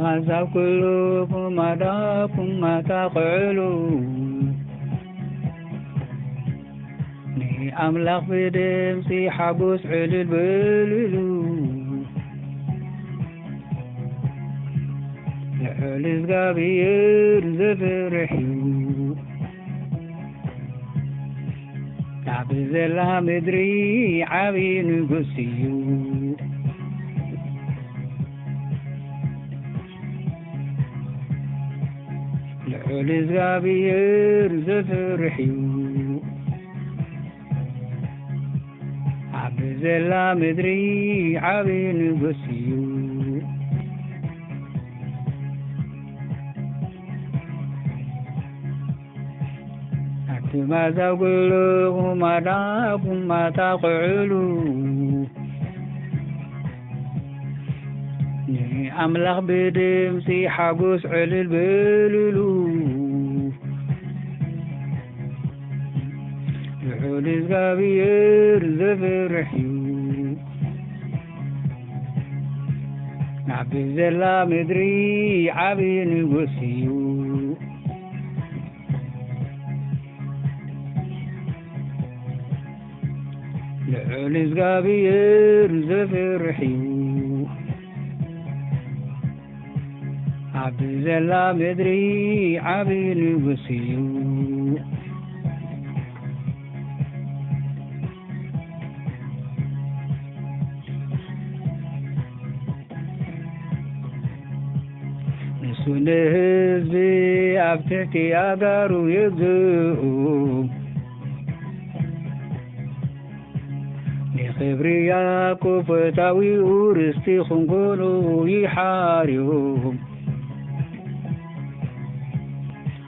تمازا كلكم مداكم ما تقعلوا ني أملاك بدمسي حبوس علل بللو لحلز قابير زفرحيو تعبز الله مدري عبين قسيو لحلز قابير زفرحيو عبز الله مدري عبين قسيو ماذا قلوا ما داكم ما تقعلوا ني أملخ بدمسي حبوس علل بللو لحولز قابير زفرحيو نعبز الله مدري عبين قسيو لحولز قابير زفرحيو عبز الله مدري عبين قسيو نسون هزبي أبتحتي أقارو يبزو خبريا كفتاوي ورستي خنقولو يحاريهم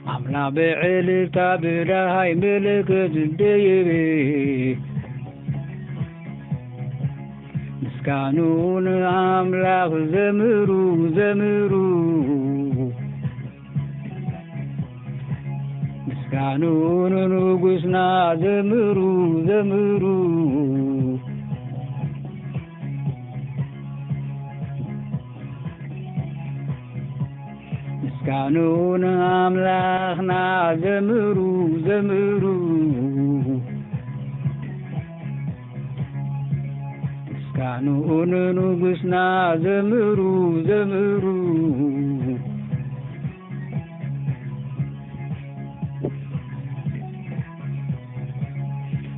عملا بعلك تابدا هاي ملك الديبي مسكانون عملا زمرو زمرو مسكانون نقصنا زمرو زمرو مسكانون أملاخنا زمرو زمرو مسكانون نقصنا زمرو زمرو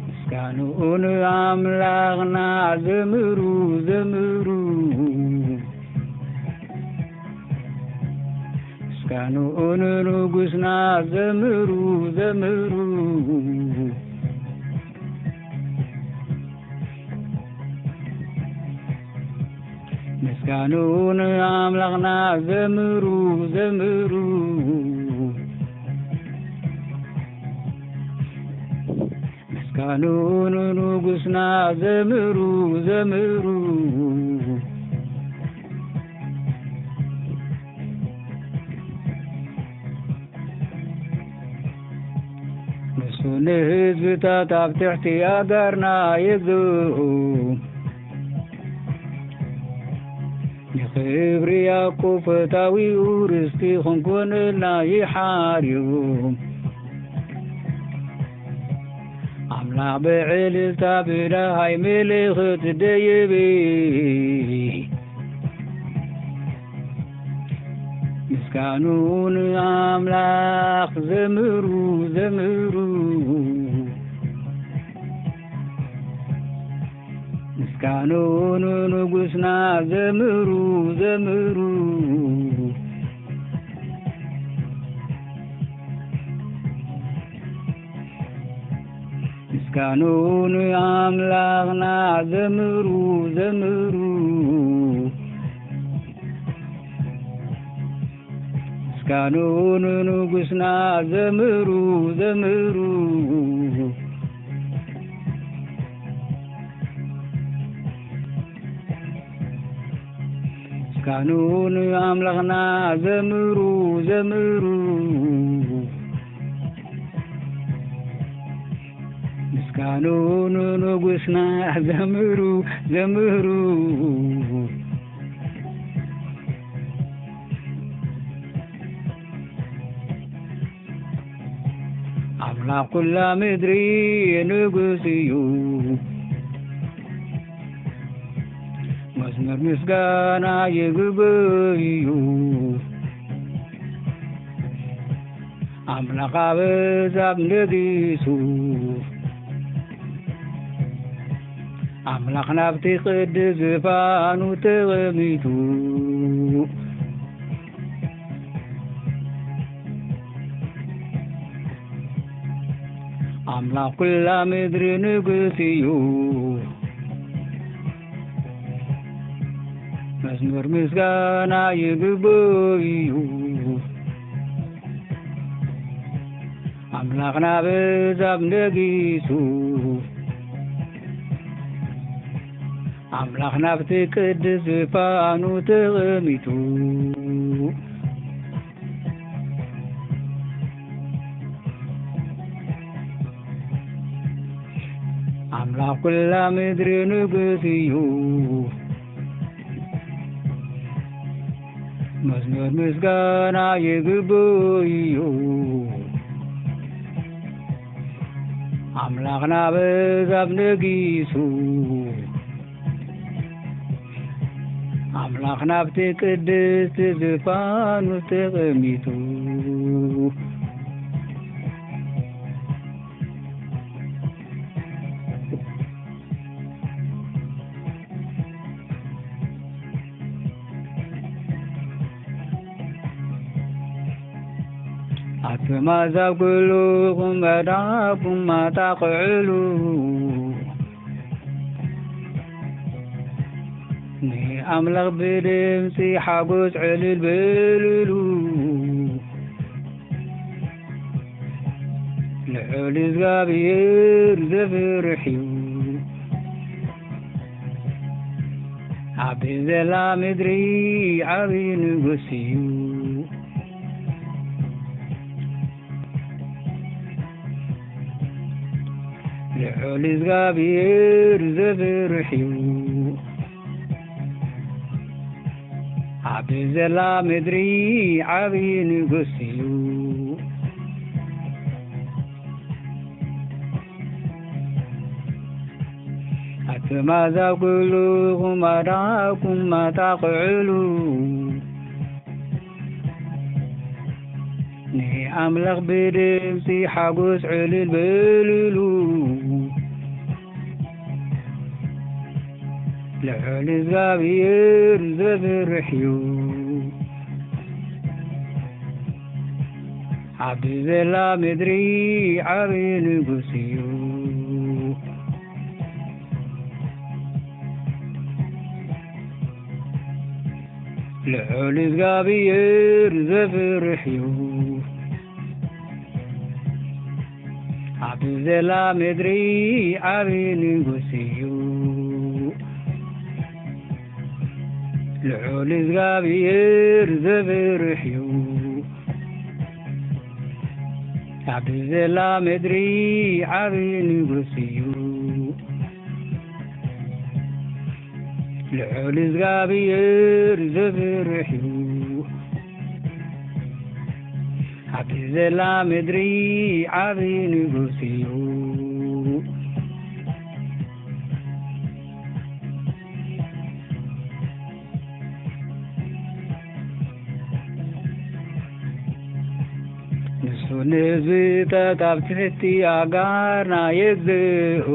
مسكانون أملاخنا زمرو زمرو كانوا نقصنا زمرو زمرو مسكانون أملغنا زمرو زمرو مسكانون نقصنا زمرو زمرو نهز تتاب تحتي أقرنا يذو نخبري يا كفتاوي ورستي خنكون لنا يحاريوم عملا بعلل تابدا هاي ملخت ديبي مسكانون أملاخ زمرو زمرو مسكانون نقصنا زمرو زمرو مسكانون أملاخنا زمرو زمرو مسكانون نقصنا زمرو زمرو مسكانون أملغنا زمرو زمرو مسكانون نقصنا زمرو زمرو አምላክ ኩላ ምድሪ ንጉስ እዩ መዝሙር ምስጋና ይግበዩ አምላክ አበዛብ ነጊሱ አምላክ ናብቲ ቅድስ ዙፋኑ ተቐሚጡ አምላክ ኩላ ምድሪ ንጉስ እዩ መዝሙር ምስጋና ይግበዩ አምላክ ናበዛብ ነጊሱ አምላክ ናብቲ ቅድስ ዙፋኑ ተቐሚጡ አምላክ ኩላ ምድሪ ንጉስ እዩ መዝሙር ምስጋና ይግበዩ አምላክ ናበዛብ ነጊሱ አምላክ ናብቲ ቅድስ ዙፋኑ ተቐሚጡ አትማዛብ ኩሉኩም መዳኩም ማታቅዕሉ ንአምላኽ ብድምፂ ሓጎስ ዕልል በልሉ ልዑል እግዚኣብሔር ዘፍርሕ እዩ ዓብይ ዘላ ምድሪ ዓብይ ንጉስ እዩ ልዑል እግዚኣብሔር ዘፍርሕ እዩ ዓብይ ዘላ ምድሪ ዓብይ ንጉስ እዩ አትማዛብ ኩሉኩም አዳኩም ማታቅዕሉ ንአምላኽ ብድምፂ ሓጎስ ዕልል በልሉ ልዑል እግዚኣብሔር ዘፍርሕ እዩ ዓብይ ዘላ ምድሪ ዓብይ ንጉስ እዩ ልዑል እግዚኣብሔር ዘፍርሕ እዩ ዓብይ ዘላ ምድሪ ዓብይ ንጉስ እዩ ልዑል እግዚኣብሔር ዘፍርሕ እዩ ዓብይ ዘላ ምድሪ ዓብይ ንጉስ እዩ ልዑል እግዚኣብሔር ዘፍርሕ እዩ ዓብይ ዘላ ምድሪ ዓብይ ንጉስ እዩ ንሱ ንህዝብታት ኣብ ትሕቲ ኣጋርና የግዝኡ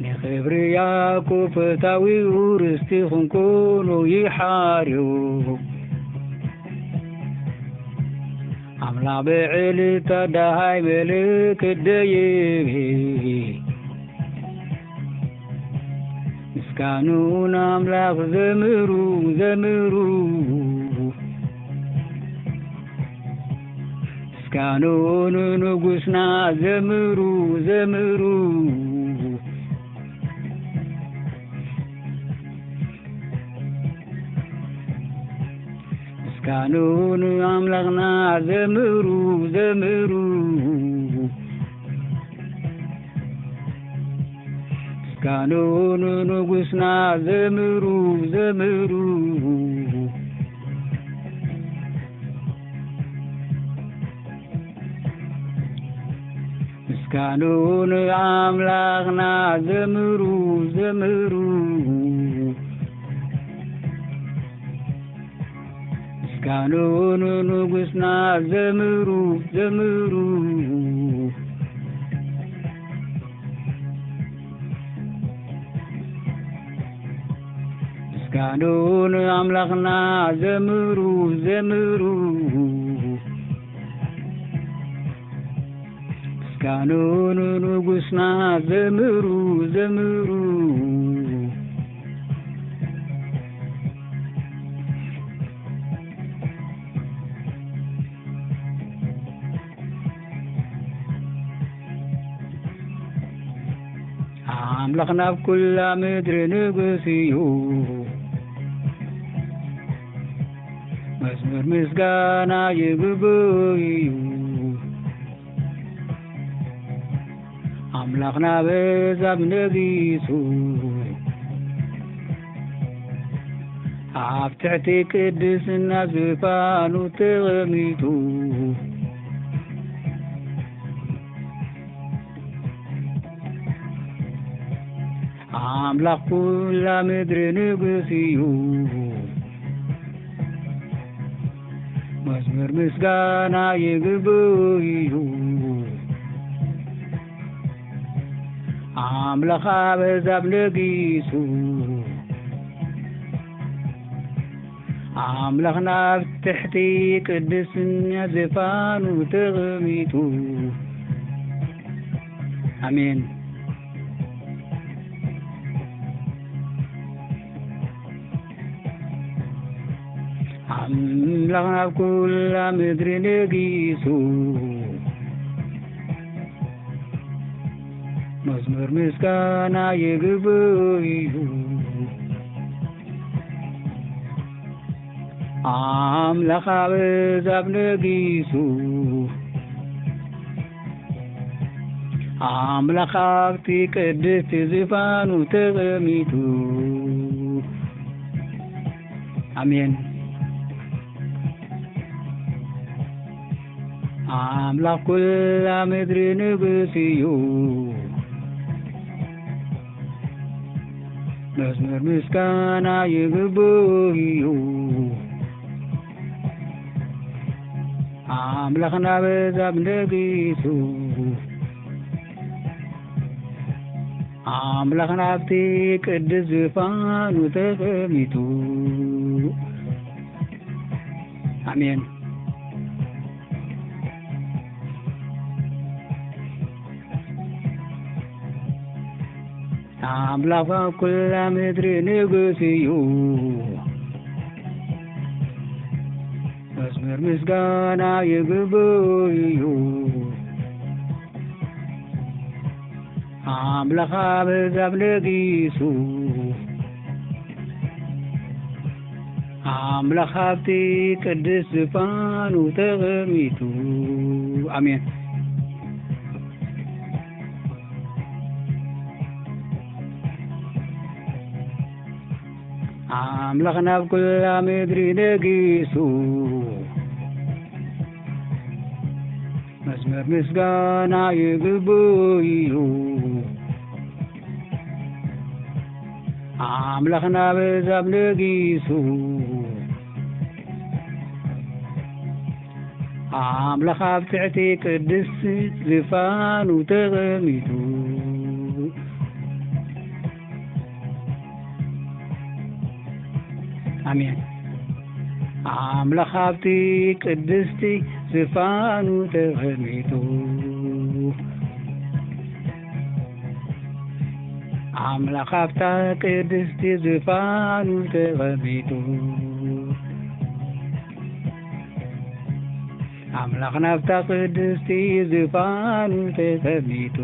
ንክብሪ ያዕቆብ ፈታዊኡ ርስቲ ክንኮኑ ይሓርዩ አምላክ ብዕልታ ዳሃይ ምልክት ደይቤ ምስጋኑን አምላክ ዘምሩ ዘምሩ ምስጋኑን ንጉስና ዘምሩ ዘምሩ ምስጋኑን አምላክና ዘምሩ ዘምሩ ምስጋኑን ንጉስና ዘምሩ ዘምሩ ምስጋናውን አምላክና ዘምሩ ዘምሩ ምስጋናውን ንጉሥና ዘምሩ ዘምሩ ምስጋናውን አምላክና ዘምሩ ዘምሩ ምስጋናውን ንጉሥና ዘምሩ ዘምሩ አምላክና ኩላ ምድር ንጉሥ እዩ መዝሙር ምስጋና ይግባእ እዩ አምላክና በዛብ ነጊሱ ኣብ ትሕቲ ቅድስና ዙፋኑ ተቐሚጡ አምላክ ኩላ ምድር ንጉሥ እዩ መዝሙር ምስጋና ይግባእ እዩ አምላክ በዛብ ነጊሱ አምላክና ኣብ ትሕቲ ቅድስና ዙፋኑ ተቐሚጡ አሜን አምላክና ኩላ ምድር ነጊሱ መዝሙር ምስጋና ይግባእ እዩ አምላክ በዛብ ነጊሱ አምላክ ኣብቲ ቅድስቲ ዙፋኑ ተቐሚጡ አሜን አምላክ ኩላ ምድር ንጉሥ እዩ መዝሙር ምስጋና ይግባእ እዩ አምላክና በዛብ ነጊሱ አምላክና ኣብቲ ቅድስ ዙፋኑ ተቐሚጡ አሜን አምላክ ኩላ ምድር ንጉሥ እዩ መዝሙር ምስጋና ይግባእ እዩ አምላክ በዛብ ነጊሱ አምላክ ኣብቲ ቅድስ ዙፋኑ ተቐሚጡ አሜን አምላክና ኩላ ምድር ነጊሱ መዝሙር ምስጋና ይግባእ እዩ አምላክና በዛብ ነጊሱ አምላክ ኣብ ትሕቲ ቅድስቲ ዙፋኑ ተቐሚጡ አሜን አምላክ ኣብቲ ቅድስቲ ዙፋኑ ተቐሚጡ አምላክ ኣብታ ቅድስቲ ዙፋኑ ተቐሚጡ አምላክ ናብታ ቅድስቲ ዙፋኑ ተቀሚጡ